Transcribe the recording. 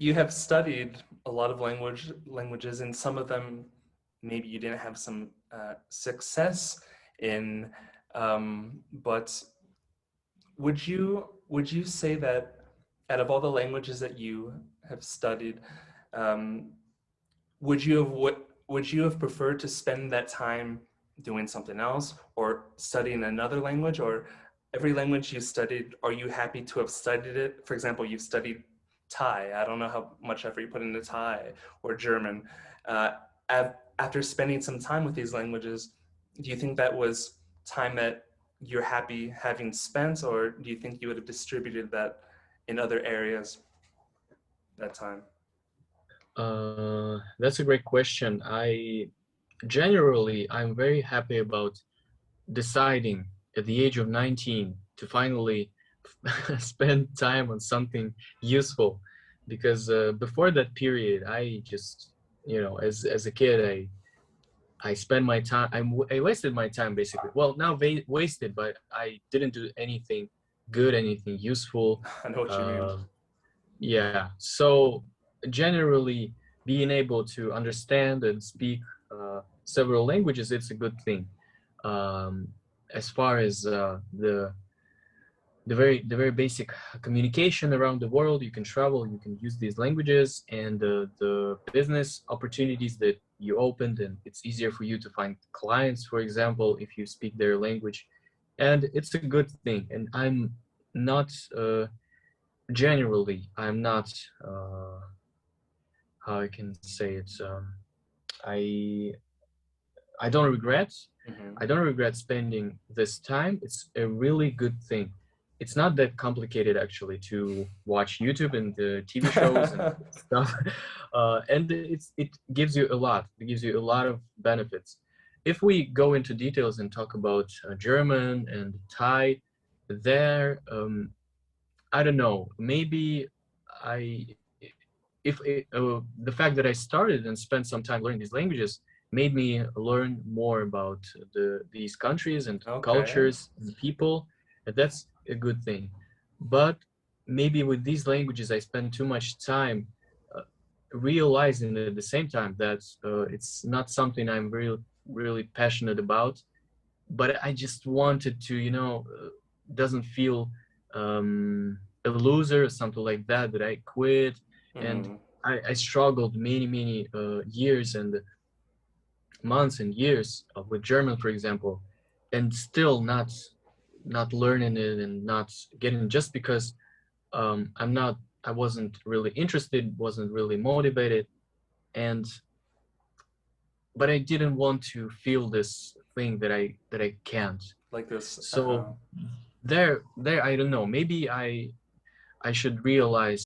you have studied a lot of languages, and some of them maybe you didn't have some success in, but would you say that out of all the languages that you have studied, um, would you have preferred to spend that time doing something else or studying another language, or every language you studied, are you happy to have studied it? For example, you've studied Thai. I don't know how much effort you put into Thai or German. Uh, After spending some time with these languages, do you think that was time that you're happy having spent, or do you think you would have distributed that in other areas that time? That's a great question. I'm very happy about deciding at the age of 19 to finally spend time on something useful, because before that period, I just, as a kid, I spent my time, I wasted my time basically. Well, now wasted, but I didn't do anything good, anything useful. I know what you mean. Yeah, so generally being able to understand and speak several languages, it's a good thing. um, as far as the very basic communication around the world, you can travel, you can use these languages, and the business opportunities that you opened, and it's easier for you to find clients, for example, if you speak their language, and it's a good thing. And I'm not generally, I'm not how I can say it. I I don't regret. Hmm. I don't regret spending this time. It's a really good thing. It's not that complicated actually to watch YouTube and the TV shows and stuff, and it gives you a lot. It gives you a lot of benefits. If we go into details and talk about German and Thai, there, I don't know. Maybe I if it, the fact that I started and spent some time learning these languages made me learn more about these countries and Okay. cultures and people, and that's a good thing. But maybe with these languages, I spend too much time uh, realizing at the same time that it's not something I'm really passionate about. But I just wanted to, doesn't feel a loser or something like that, that I quit. And Hmm. I struggled many years and months and years with German, for example, and still not learning it and not getting, just because I wasn't really interested, wasn't really motivated, and but I didn't want to feel this thing that I can't. Like this. So there I don't know, maybe I should realize